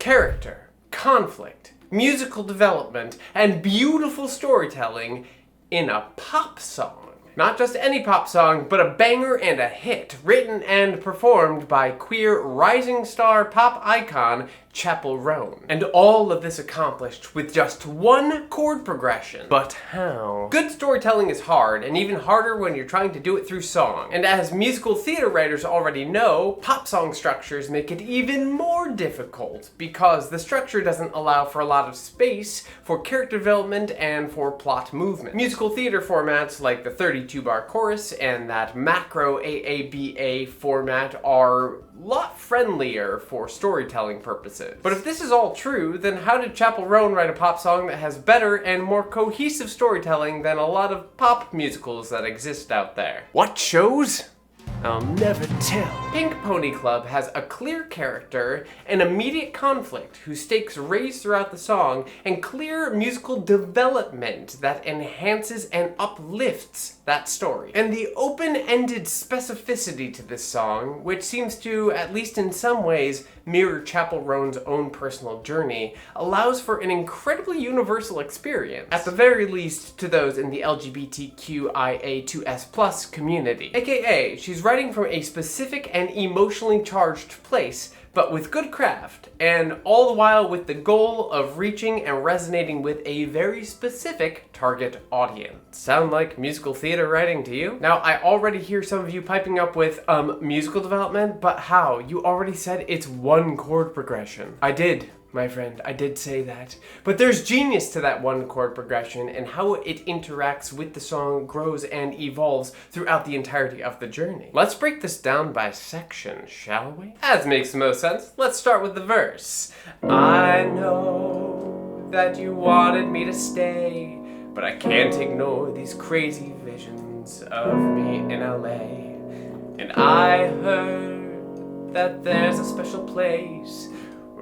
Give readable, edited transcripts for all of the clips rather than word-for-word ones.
character, conflict, musical development, and beautiful storytelling in a pop song. Not just any pop song, but a banger and a hit, written and performed by queer rising star pop icon Chappell Roan. And all of this accomplished with just one chord progression. But how? Good storytelling is hard, and even harder when you're trying to do it through song. And as musical theater writers already know, pop song structures make it even more difficult, because the structure doesn't allow for a lot of space for character development and for plot movement. Musical theater formats like the 32-bar chorus and that macro AABA format are a lot friendlier for storytelling purposes. But if this is all true, then how did Chappell Roan write a pop song that has better and more cohesive storytelling than a lot of pop musicals that exist out there? What shows? I'll never tell. Pink Pony Club has a clear character, an immediate conflict whose stakes raise throughout the song, and clear musical development that enhances and uplifts that story. And the open-ended specificity to this song, which seems to, at least in some ways, mirror Chappell Roan's own personal journey, allows for an incredibly universal experience, at the very least to those in the LGBTQIA2S+ community. AKA, she's writing from a specific and emotionally charged place, but with good craft, and all the while with the goal of reaching and resonating with a very specific target audience. Sound like musical theater writing to you? Now, I already hear some of you piping up with, musical development, but how? You already said it's one chord progression. I did. My friend, I did say that. But there's genius to that one chord progression, and how it interacts with the song, grows and evolves throughout the entirety of the journey. Let's break this down by section, shall we? As makes the most sense, let's start with the verse. I know that you wanted me to stay, but I can't ignore these crazy visions of me in LA. And I heard that there's a special place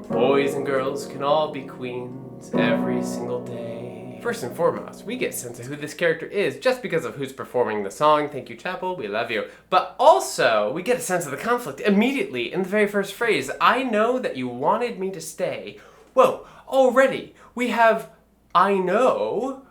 boys and girls can all be queens every single day. First and foremost, we get a sense of who this character is just because of who's performing the song. Thank you, Chappell, we love you. But also, we get a sense of the conflict immediately in the very first phrase. I know that you wanted me to stay. Whoa, already we have I know,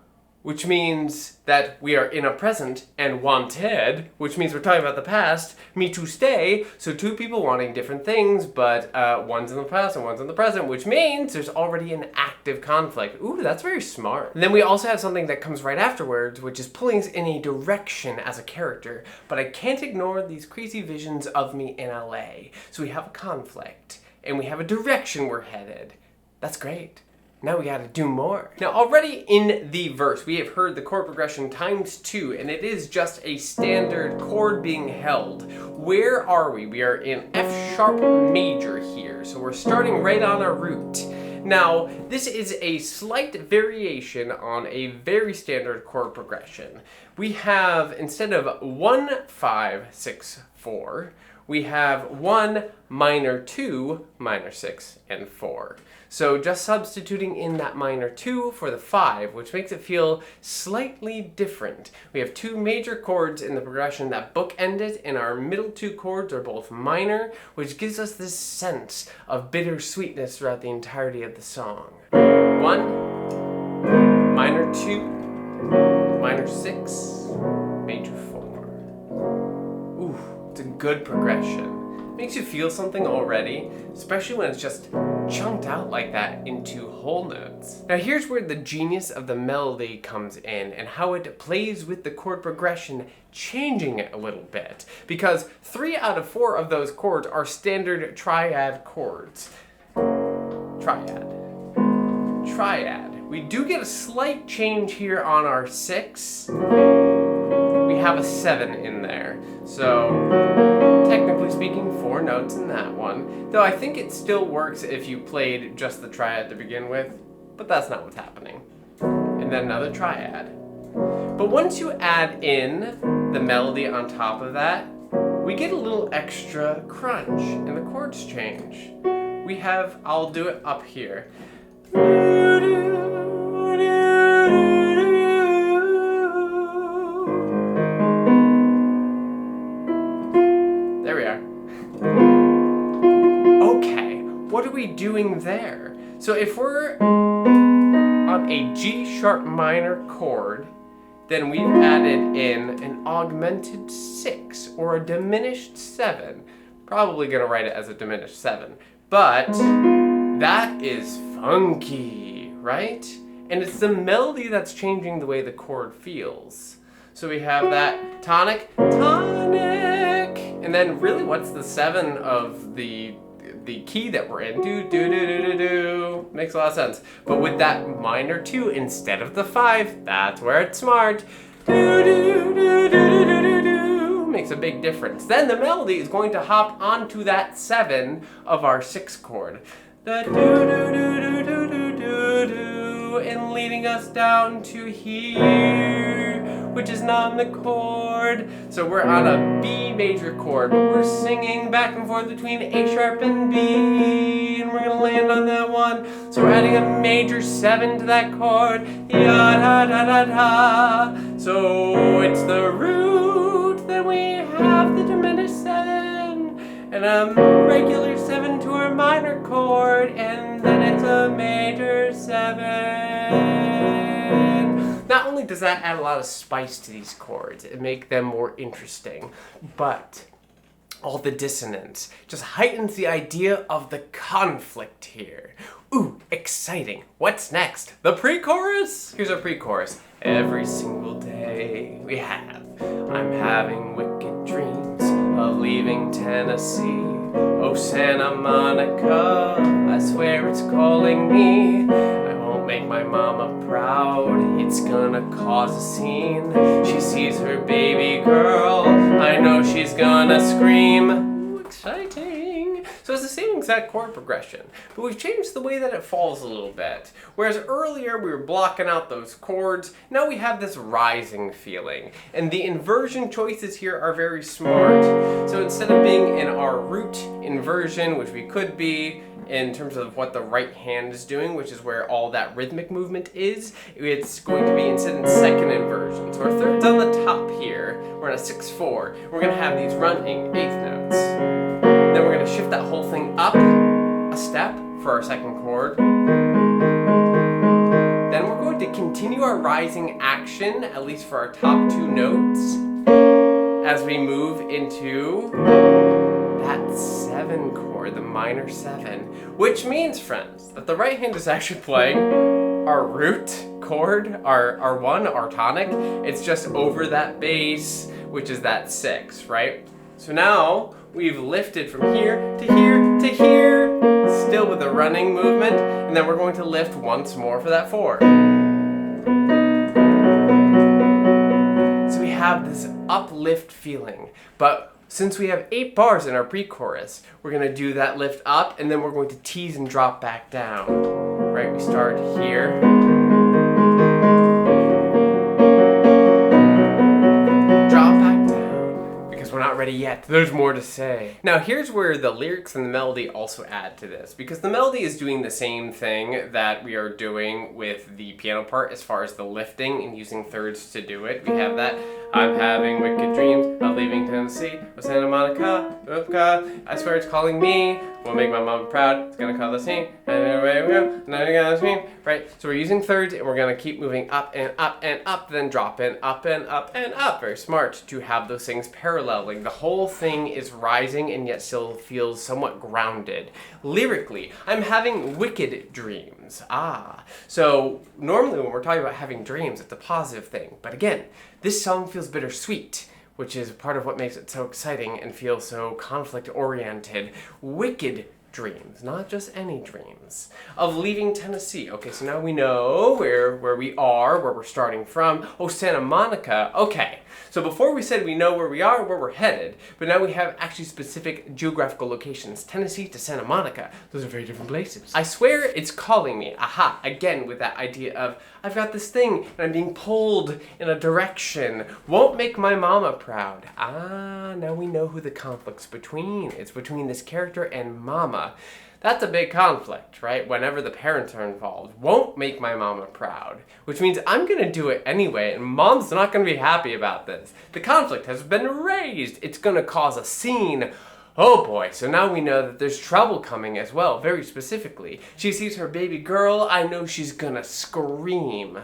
which means that we are in a present, and wanted, which means we're talking about the past, me to stay, so two people wanting different things, but one's in the past and one's in the present, which means there's already an active conflict. Ooh, that's very smart. And then we also have something that comes right afterwards, which is pulling us in a direction as a character, but I can't ignore these crazy visions of me in LA. So we have a conflict, and we have a direction we're headed. That's great. Now we gotta do more. Now already in the verse, we have heard the chord progression ×2, and it is just a standard chord being held. Where are we? We are in F sharp major here, so we're starting right on our root. Now, this is a slight variation on a very standard chord progression. We have, instead of 1, 5, 6, 4, we have 1, minor 2, minor 6, and 4. So just substituting in that minor 2 for the 5, which makes it feel slightly different. We have two major chords in the progression that bookend it, and our middle two chords are both minor, which gives us this sense of bittersweetness throughout the entirety of the song. 1, minor 2, minor 6, major 4. Ooh, it's a good progression. Makes you feel something already, especially when it's just chunked out like that into whole notes. Now here's where the genius of the melody comes in, and how it plays with the chord progression, changing it a little bit. Because 3 out of 4 of those chords are standard triad chords. Triad. We do get a slight change here on our 6. We have a 7 in there. So, technically speaking, 4 notes in that one. Though I think it still works if you played just the triad to begin with, but that's not what's happening. And then another triad. But once you add in the melody on top of that, we get a little extra crunch, and the chords change. We have, I'll do it up here. There we are. Okay, what do we doing there? So if we're on a G sharp minor chord, then we've added in an augmented 6 or a diminished 7. Probably gonna write it as a diminished 7, but that is funky, right? And it's the melody that's changing the way the chord feels. So we have that tonic, tonic, and then really what's the 7 of the key that we're in? Do, do, do, do, do, do. Makes a lot of sense. But with that minor 2 instead of the 5, that's where it's smart. Do, do, do, do, do, do, do, do. Makes a big difference. Then the melody is going to hop onto that 7 of our 6 chord. The do, do, do, do, do, do, do, do, and leading us down to here, which is not the chord. So we're on a B major chord, but we're singing back and forth between A sharp and B, and we're gonna land on that one. So we're adding a major 7 to that chord, ya da da da da. So it's the root, then we have the diminished 7, and a regular 7 to our minor chord, and then it's a major 7. Not only does that add a lot of spice to these chords and make them more interesting, but all the dissonance just heightens the idea of the conflict here. Ooh, exciting. What's next? The pre-chorus? Here's our pre-chorus. Every single day we have, I'm having wicked dreams of leaving Tennessee. Oh, Santa Monica, I swear it's calling me. I won't make my mama proud, it's gonna cause a scene. She sees her baby girl, I know she's gonna scream. Ooh, exciting. So it's the same exact chord progression, but we've changed the way that it falls a little bit. Whereas earlier we were blocking out those chords, now we have this rising feeling. And the inversion choices here are very smart. So instead of being in our root inversion, which we could be, in terms of what the right hand is doing, which is where all that rhythmic movement is, it's going to be instead in second inversion. So our third's on the top here, we're in a 6/4. We're gonna have these running 8th notes. Then we're gonna shift that whole thing up a step for our second chord. Then we're going to continue our rising action, at least for our top 2 notes, as we move into that 7 chord, the minor 7, which means, friends, that the right hand is actually playing our root chord, our 1, our tonic. It's just over that bass, which is that 6, right? So now we've lifted from here to here to here, still with a running movement, and then we're going to lift once more for that 4. So we have this uplift feeling, but since we have 8 bars in our pre-chorus, we're going to do that lift up, and then we're going to tease and drop back down. Right, we start here. Drop back down, because we're not ready yet. There's more to say. Now here's where the lyrics and the melody also add to this, because the melody is doing the same thing that we are doing with the piano part as far as the lifting and using thirds to do it. We have that. I'm having wicked dreams of leaving Tennessee. Oh, Santa Monica, oh God, I swear it's calling me. Won't make my mama proud, it's gonna call the scene. Now you gotta scream. Right, so we're using thirds and we're gonna keep moving up and up and up, then drop in, up and up and up. Very smart to have those things paralleling. The whole thing is rising and yet still feels somewhat grounded. Lyrically, I'm having wicked dreams. So normally when we're talking about having dreams, it's a positive thing. But again, this song feels bittersweet, which is part of what makes it so exciting and feel so conflict-oriented. Wicked dreams, not just any dreams, of leaving Tennessee. Okay, so now we know where we are, where we're starting from. Oh, Santa Monica. Okay, so before we said we know where we are, where we're headed, but now we have actually specific geographical locations. Tennessee to Santa Monica. Those are very different places. I swear it's calling me. Aha, again with that idea of, I've got this thing and I'm being pulled in a direction. Won't make my mama proud. Now we know who the conflict's between. It's between this character and mama. That's a big conflict, right? Whenever the parents are involved. Won't make my mama proud. Which means I'm gonna do it anyway, and mom's not gonna be happy about this. The conflict has been raised. It's gonna cause a scene. Oh boy, so now we know that there's trouble coming as well, very specifically. She sees her baby girl, I know she's gonna scream.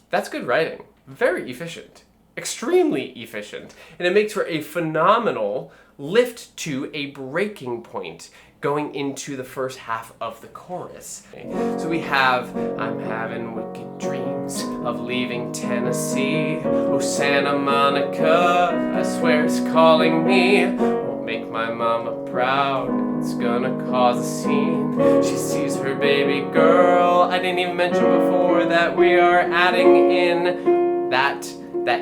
That's good writing. Very efficient. Extremely efficient. And it makes for a phenomenal lift to a breaking point going into the first half of the chorus. So we have, I'm having wicked dreams of leaving Tennessee. Oh, Santa Monica, I swear it's calling me. Won't make my mama proud, it's gonna cause a scene. She sees her baby girl. I didn't even mention before that we are adding in that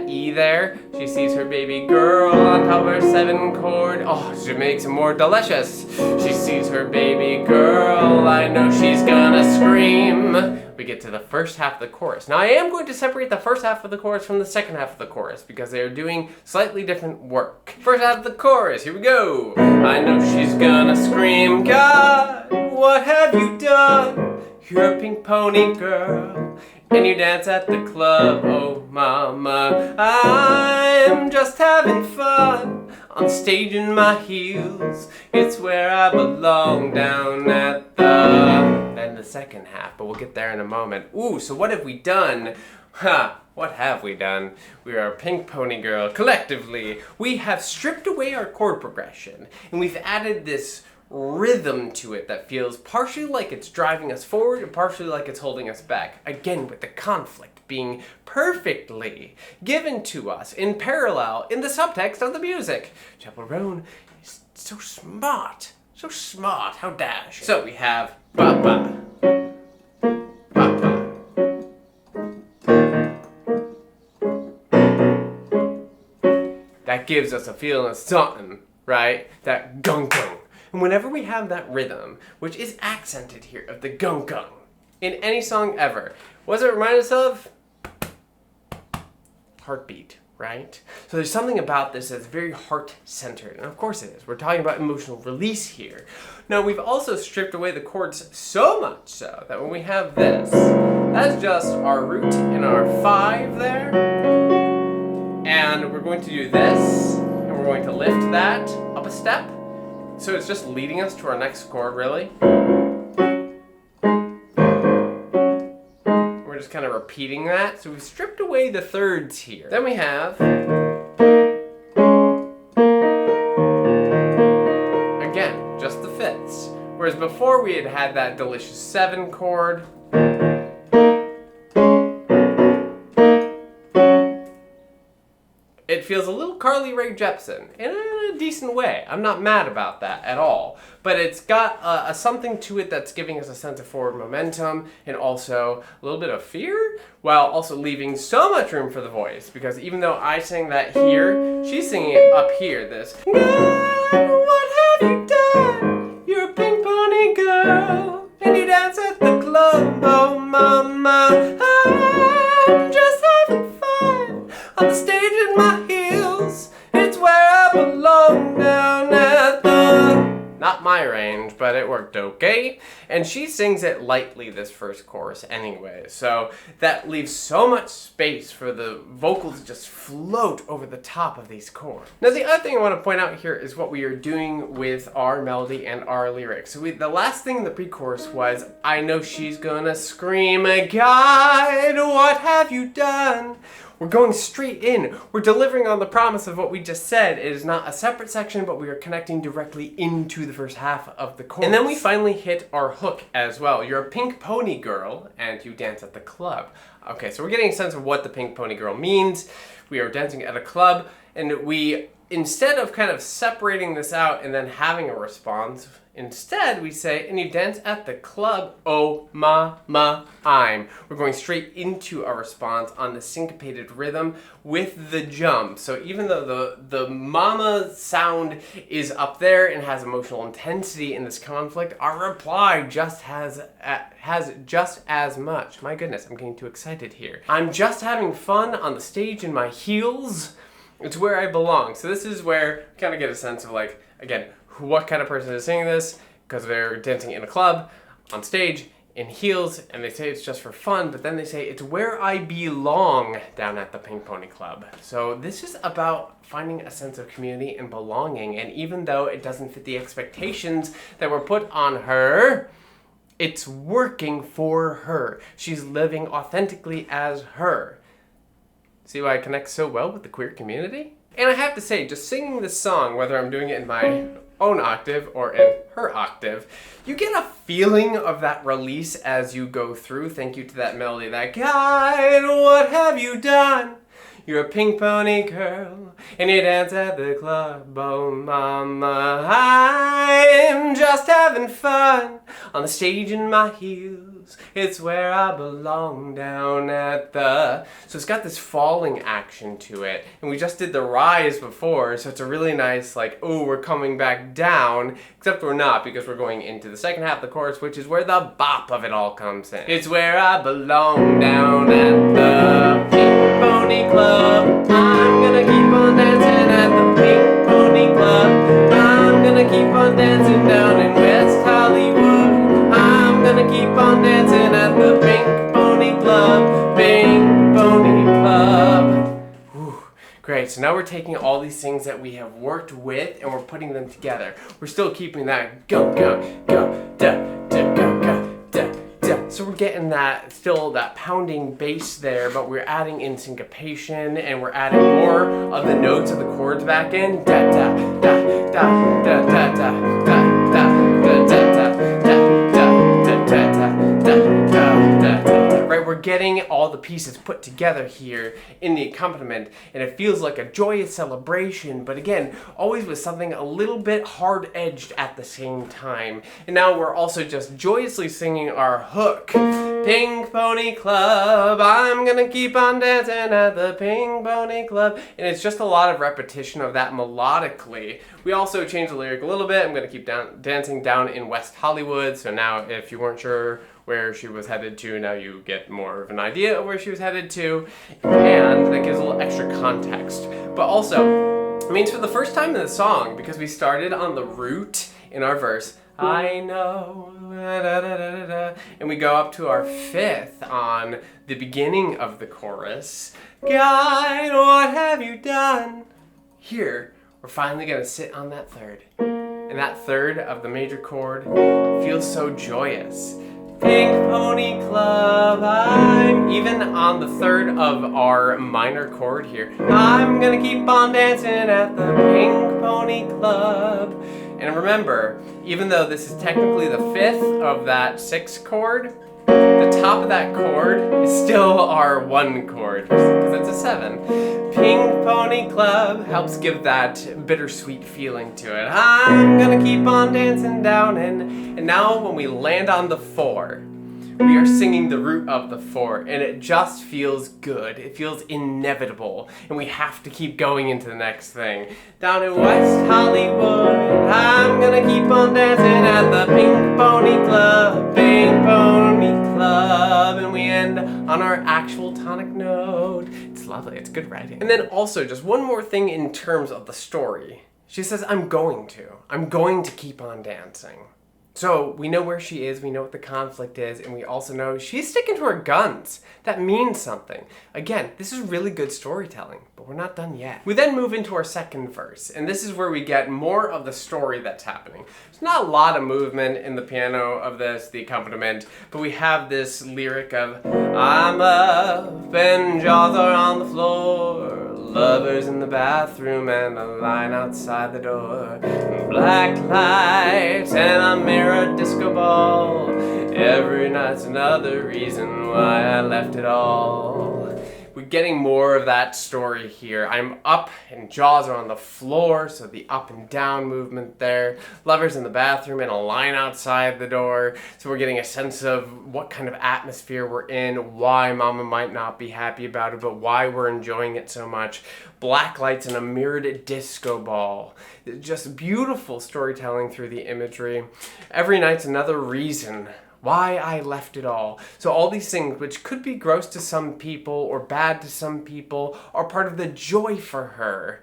E there. She sees her baby girl on top of her 7 chord. Oh, she makes it more delicious. She sees her baby girl. I know she's gonna scream. We get to the first half of the chorus. Now I am going to separate the first half of the chorus from the second half of the chorus because they are doing slightly different work. First half of the chorus, here we go. I know she's gonna scream. God, what have you done? You're a pink pony girl, and you dance at the club. Oh mama, I'm just having fun on stage in my heels. It's where I belong, down at then the second half, but we'll get there in a moment. Ooh, so what have we done? What have we done? We are Pink Pony Girl. Collectively, we have stripped away our chord progression, and we've added this rhythm to it that feels partially like it's driving us forward and partially like it's holding us back. Again, with the conflict being perfectly given to us in parallel in the subtext of the music. Chappell Roan is so smart. So smart. How dash. So we have ba-ba. Ba-ba. That gives us a feeling of something, right? That gung-gung. And whenever we have that rhythm, which is accented here, of the gung-gung, in any song ever, what does it remind us of? Heartbeat, right? So there's something about this that's very heart-centered, and of course it is. We're talking about emotional release here. Now we've also stripped away the chords so much so that when we have this, that's just our root in our 5 there, and we're going to do this, and we're going to lift that up a step. So it's just leading us to our next chord, really. We're just kind of repeating that. So we've stripped away the thirds here. Then we have, again, just the fifths. Whereas before we had that delicious 7 chord. It feels a little Carly Rae Jepsen in a decent way. I'm not mad about that at all. But it's got a something to it that's giving us a sense of forward momentum and also a little bit of fear, while also leaving so much room for the voice. Because even though I sing that here, she's singing it up here. This, God, what have you done? You're a pink pony girl, and you dance at the club. Oh mama, I'm just having fun on the stage in my heels. It's where I belong, down at the... Not my range, but it worked okay. And she sings it lightly this first chorus anyway, so that leaves so much space for the vocals to just float over the top of these chords. Now the other thing I want to point out here is what we are doing with our melody and our lyrics. So the last thing in the pre-chorus was, I know she's gonna scream, God, what have you done? We're going straight in. We're delivering on the promise of what we just said. It is not a separate section, but we are connecting directly into the first half of the chorus. And then we finally hit our hook as well. You're a pink pony girl, and you dance at the club. Okay, so we're getting a sense of what the pink pony girl means. We are dancing at a club, and we, instead of kind of separating this out and then having a response, instead we say, and you dance at the club, oh mama, I'm. We're going straight into our response on the syncopated rhythm with the jump. So even though the mama sound is up there and has emotional intensity in this conflict, our reply just has just as much. My goodness, I'm getting too excited here. I'm just having fun on the stage in my heels. It's where I belong. So this is where we kind of get a sense of, like, again, what kind of person is singing this, because they're dancing in a club, on stage, in heels, and they say it's just for fun, but then they say it's where I belong down at the Pink Pony Club. So this is about finding a sense of community and belonging, and even though it doesn't fit the expectations that were put on her, it's working for her. She's living authentically as her. See why I connect so well with the queer community? And I have to say, just singing this song, whether I'm doing it in my own octave or in her octave, you get a feeling of that release as you go through. Thank you to that melody, that guide, what have you done? You're a pink pony girl, and you dance at the club. Oh mama, I'm just having fun on the stage in my heels. It's where I belong down at the... So it's got this falling action to it. And we just did the rise before, so it's a really nice, like, oh, we're coming back down. Except we're not, because we're going into the second half of the chorus, which is where the bop of it all comes in. It's where I belong down at the Pink Pony Club. I'm gonna keep on dancing at the Pink Pony Club. I'm gonna keep on dancing down in West Hollywood. I'm gonna keep on dancing at the Pink Pony Club. Pink Pony Club. Whew. Great, so now we're taking all these things that we have worked with and we're putting them together. We're still keeping that go, go, go, da, da, go, go, da, da. So we're getting that, still that pounding bass there, but we're adding in syncopation and we're adding more of the notes of the chords back in. Da, da, da, da, da, da, da, da, da, da, da, da. Right, we're getting all the pieces put together here in the accompaniment, and it feels like a joyous celebration, but again, always with something a little bit hard-edged at the same time. And now we're also just joyously singing our hook. Pink Pony Club, I'm gonna keep on dancing at the Pink Pony Club. And it's just a lot of repetition of that melodically. We also changed the lyric a little bit. I'm gonna keep dancing down in West Hollywood. So now if you weren't sure where she was headed to, now you get more of an idea of where she was headed to. And that gives a little extra context. But also, it means for the first time in the song, because we started on the root in our verse, I know, da, da, da, da, da, and we go up to our fifth on the beginning of the chorus. God, what have you done? Here, we're finally going to sit on that third. And that third of the major chord feels so joyous. Pink Pony Club, I'm even on the third of our minor chord here. I'm gonna keep on dancing at the Pink Pony Club. And remember, even though this is technically the fifth of that sixth chord, the top of that chord is still our one chord, because it's a 7. Pink Pony Club helps give that bittersweet feeling to it. I'm gonna keep on dancing down and now when we land on the 4, we are singing the root of the 4, and it just feels good. It feels inevitable, and we have to keep going into the next thing. Down in West Hollywood, I'm gonna keep on dancing at the Pink Pony Club, Pink Pony Club, and we end on our actual tonic note. It's lovely, it's good writing. And then also, just one more thing in terms of the story. She says, I'm going to keep on dancing. So we know where she is, we know what the conflict is, and we also know she's sticking to her guns. That means something. Again, this is really good storytelling, but we're not done yet. We then move into our second verse, and this is where we get more of the story that's happening. There's not a lot of movement in the piano of this, the accompaniment, but we have this lyric of, I'm up and jaws are on the floor, lovers in the bathroom and a line outside the door, black lights and a mirror disco ball, every night's another reason why I left it all. We're getting more of that story here. I'm up and jaws are on the floor, so the up and down movement there. Lovers in the bathroom and a line outside the door. So we're getting a sense of what kind of atmosphere we're in, why Mama might not be happy about it, but why we're enjoying it so much. Black lights and a mirrored disco ball. Just beautiful storytelling through the imagery. Every night's another reason why I left it all. So all these things, which could be gross to some people or bad to some people, are part of the joy for her.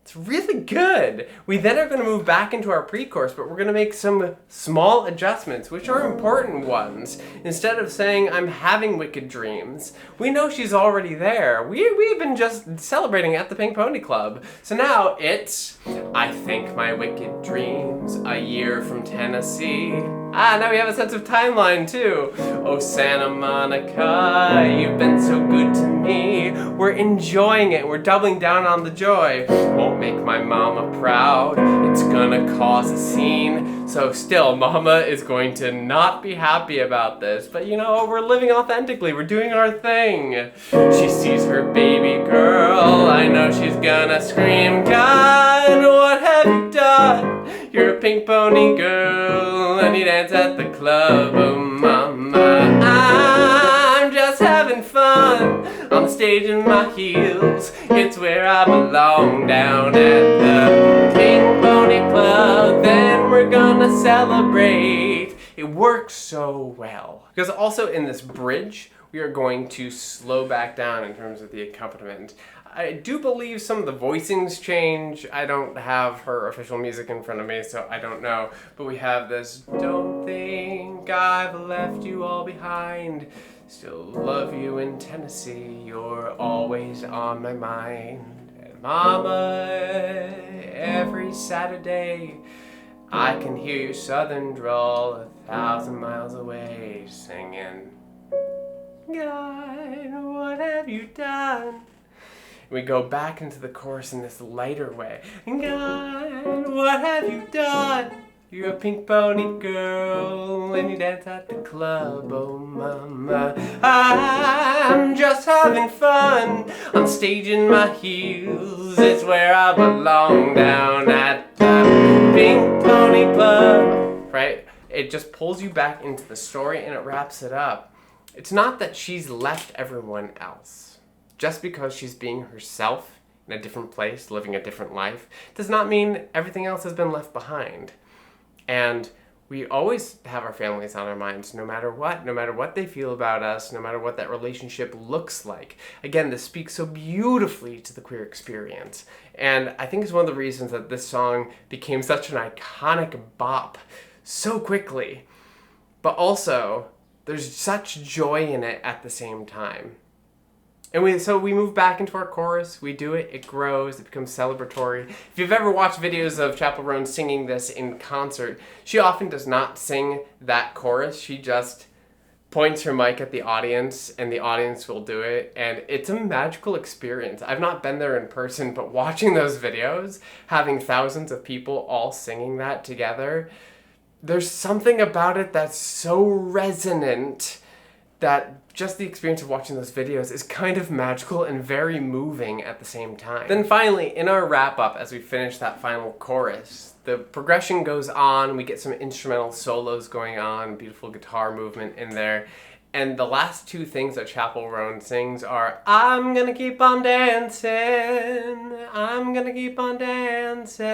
It's really good. We then are going to move back into our pre-chorus, but we're going to make some small adjustments, which are important ones. Instead of saying, I'm having wicked dreams, we know she's already there. We've been just celebrating at the Pink Pony Club. So now it's, I think my wicked dreams, a year from Tennessee. Now we have a sense of timeline too. Oh, Santa Monica, you've been so good to me. We're enjoying it. We're doubling down on the joy. Won't make my mama proud. It's gonna cause a scene. So still, mama is going to not be happy about this. But you know, we're living authentically. We're doing our thing. She sees her baby girl. I know she's gonna scream, God, what have you done? You're a pink pony girl and you dance at the club, oh mama. I'm just having fun on the stage in my heels. It's where I belong, down at the Pink Pony Club. Then we're gonna celebrate. It works so well. Because also in this bridge, we are going to slow back down in terms of the accompaniment. I do believe some of the voicings change. I don't have her official music in front of me, so I don't know. But we have this, don't think I've left you all behind. Still love you in Tennessee, you're always on my mind. And mama, every Saturday, I can hear your southern drawl 1,000 miles away, singing, God, what have you done? We go back into the chorus in this lighter way. God, what have you done? You're a pink pony girl and you dance at the club, oh mama. I'm just having fun on stage in my heels. It's where I belong, down at the Pink Pony Club. Right? It just pulls you back into the story and it wraps it up. It's not that she's left everyone else. Just because she's being herself in a different place, living a different life, does not mean everything else has been left behind. And we always have our families on our minds, no matter what they feel about us, no matter what that relationship looks like. Again, this speaks so beautifully to the queer experience. And I think it's one of the reasons that this song became such an iconic bop so quickly. But also, there's such joy in it at the same time. And so we move back into our chorus, we do it, it grows, it becomes celebratory. If you've ever watched videos of Chappell Roan singing this in concert, she often does not sing that chorus, she just points her mic at the audience and the audience will do it, and it's a magical experience. I've not been there in person, but watching those videos, having thousands of people all singing that together, there's something about it that's so resonant that just the experience of watching those videos is kind of magical and very moving at the same time. Then finally, in our wrap-up, as we finish that final chorus, the progression goes on, we get some instrumental solos going on, beautiful guitar movement in there, and the last two things that Chappell Roan sings are, I'm gonna keep on dancing, I'm gonna keep on dancing.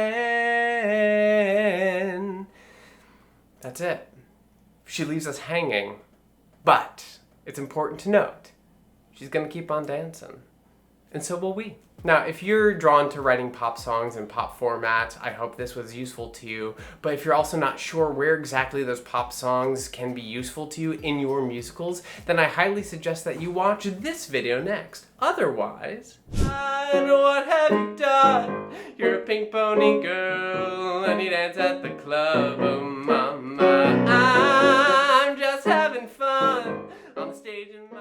That's it. She leaves us hanging, but it's important to note, she's gonna keep on dancing. And so will we. Now, if you're drawn to writing pop songs in pop formats, I hope this was useful to you. But if you're also not sure where exactly those pop songs can be useful to you in your musicals, then I highly suggest that you watch this video next. Otherwise, and what have you done? You're a pink pony girl and you dance at the club, oh mama. I'm just having fun on the stage in my